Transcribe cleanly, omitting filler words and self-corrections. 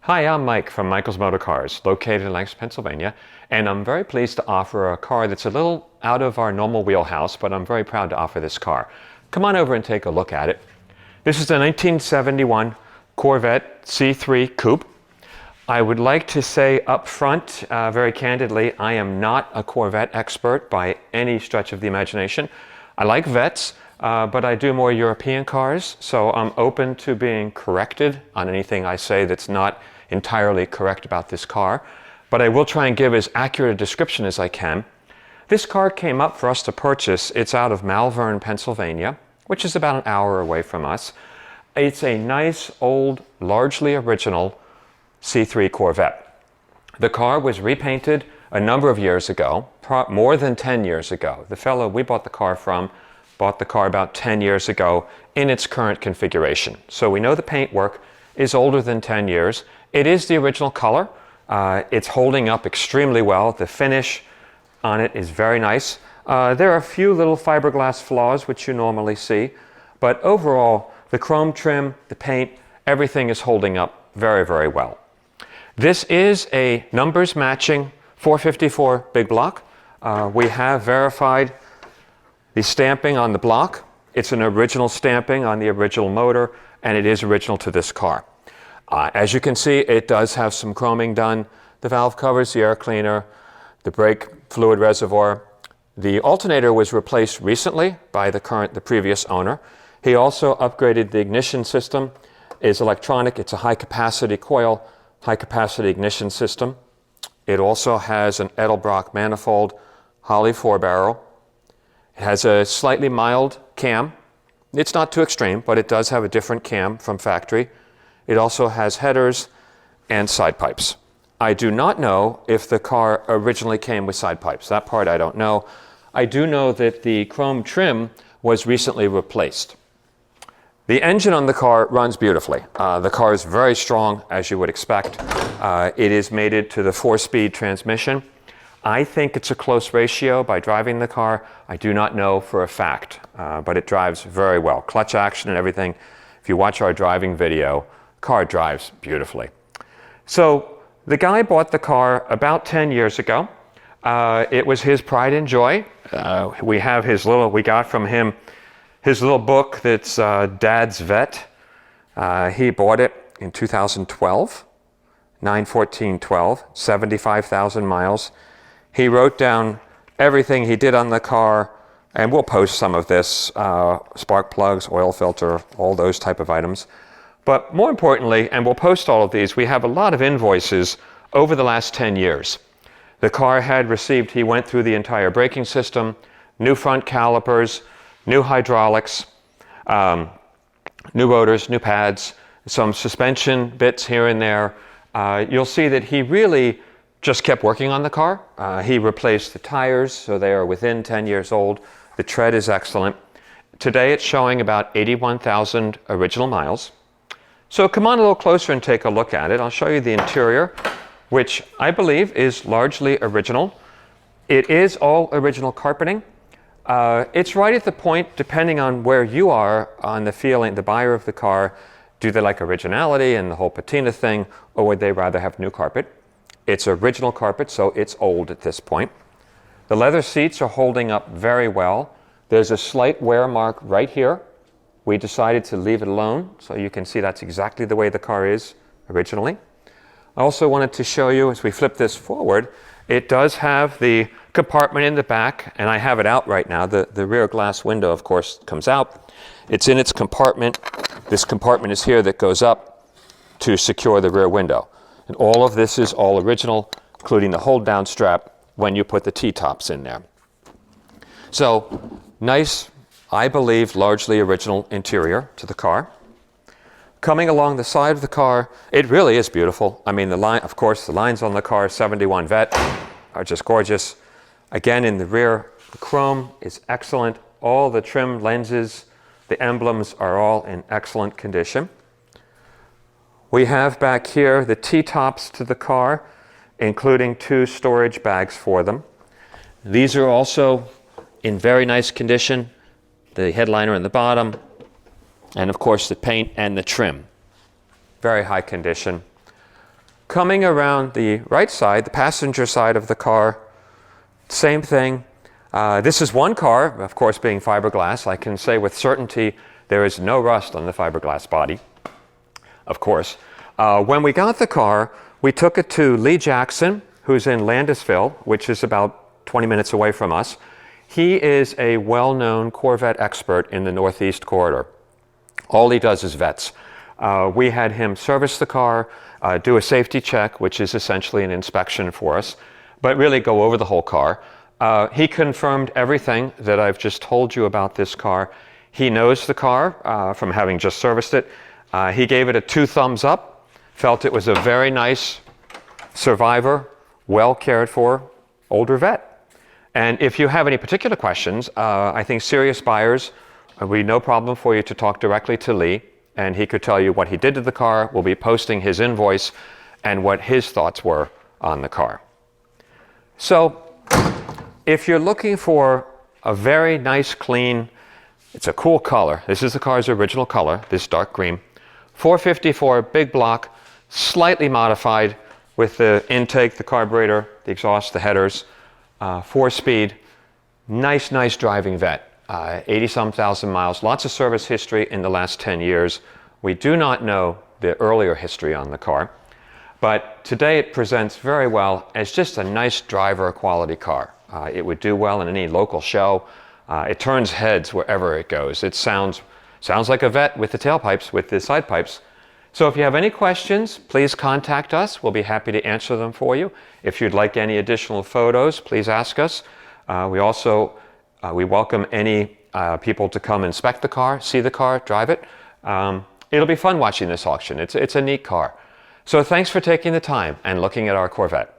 Hi, I'm Mike from Michael's Motor Cars, located in Lancaster, Pennsylvania, and I'm very pleased to offer a car that's a little out of our normal wheelhouse, but I'm very proud to offer this car. Come on over and take a look at it. This is a 1971 Corvette C3 Coupe. I would like to say up front, very candidly, I am not a Corvette expert by any stretch of the imagination. I like Vettes, but I do more European cars, so I'm open to being corrected on anything I say that's not entirely correct about this car. But I will try and give as accurate a description as I can. This car came up for us to purchase. It's out of Malvern, Pennsylvania, which is about an hour away from us. It's a nice, old, largely original C3 Corvette. The car was repainted a number of years ago, more than 10 years ago. The fellow we bought the car from bought the car about 10 years ago in its current configuration. So we know the paintwork is older than 10 years. It is the original color. It's holding up extremely well. The finish on it is very nice. There are a few little fiberglass flaws which you normally see, but overall the chrome trim, the paint, everything is holding up very, very well. This is a numbers matching 454 big block. We have verified the stamping on the block. It's an original stamping on the original motor, and it is original to this car. As you can see, it does have some chroming done. The valve covers, the air cleaner, the brake fluid reservoir. The alternator was replaced recently by the previous owner. He also upgraded the ignition system. It's electronic. It's a high-capacity coil, high-capacity ignition system. It also has an Edelbrock manifold, Holley 4-barrel. It has a slightly mild cam. It's not too extreme, but it does have a different cam from factory. It also has headers and side pipes. I do not know if the car originally came with side pipes. That part I don't know. I do know that the chrome trim was recently replaced. The engine on the car runs beautifully. The car is very strong, as you would expect. It is mated to the 4-speed transmission. I think it's a close ratio by driving the car. I do not know for a fact, but it drives very well. Clutch action and everything. If you watch our driving video, the car drives beautifully. So the guy bought the car about 10 years ago. It was his pride and joy. We got from him his little book that's Dad's Vet. He bought it in 2012, 9/14/12, 75,000 miles. He wrote down everything he did on the car, and we'll post some of this, spark plugs, oil filter, all those type of items. But more importantly, and we'll post all of these, we have a lot of invoices over the last 10 years. The car had received, he went through the entire braking system, new front calipers, new hydraulics, new rotors, new pads, some suspension bits here and there. You'll see that he really just kept working on the car. He replaced the tires, so they are within 10 years old. The tread is excellent. Today it's showing about 81,000 original miles. So come on a little closer and take a look at it. I'll show you the interior, which I believe is largely original. It is all original carpeting. It's right at the point, depending on where you are on the feeling, the buyer of the car, do they like originality and the whole patina thing, or would they rather have new carpet? It's original carpet, so it's old at this point. The leather seats are holding up very well. There's a slight wear mark right here. We decided to leave it alone, so you can see that's exactly the way the car is originally. I also wanted to show you, as we flip this forward, it does have the compartment in the back, and I have it out right now. The rear glass window, of course, comes out. It's in its compartment. This compartment is here that goes up to secure the rear window. And all of this is all original, including the hold down strap when you put the T-tops in there. So nice, I believe, largely original interior to the car. Coming along the side of the car, it really is beautiful. I mean, the lines on the car, 71 Vet, are just gorgeous. Again, in the rear, the chrome is excellent. All the trim lenses, the emblems are all in excellent condition. We have back here the T-tops to the car, including 2 storage bags for them. These are also in very nice condition. The headliner in the bottom, and of course the paint and the trim. Very high condition. Coming around the right side, the passenger side of the car, same thing. This is one car, of course, being fiberglass. I can say with certainty there is no rust on the fiberglass body, of course. When we got the car, we took it to Lee Jackson, who's in Landisville, which is about 20 minutes away from us. He is a well-known Corvette expert in the Northeast corridor. All he does is vets. We had him service the car, do a safety check, which is essentially an inspection for us, but really go over the whole car. He confirmed everything that I've just told you about this car. He knows the car from having just serviced it. He gave it a 2 thumbs up, felt it was a very nice survivor, well cared for, older vet. And if you have any particular questions, I think serious buyers, it would be no problem for you to talk directly to Lee, and he could tell you what he did to the car. We'll be posting his invoice and what his thoughts were on the car. So if you're looking for a very nice, clean, it's a cool color. This is the car's original color, this dark green. 454 big block, slightly modified with the intake, the carburetor, the exhaust, the headers. 4-speed, nice driving vet, 80-some thousand miles, lots of service history in the last 10 years. We do not know the earlier history on the car, but today it presents very well as just a nice driver quality car. It would do well in any local show. It turns heads wherever it goes. It sounds like a vet with the tailpipes, with the side pipes. So if you have any questions, please contact us. We'll be happy to answer them for you. If you'd like any additional photos, please ask us. We welcome any people to come inspect the car, see the car, drive it. It'll be fun watching this auction. It's a neat car. So thanks for taking the time and looking at our Corvette.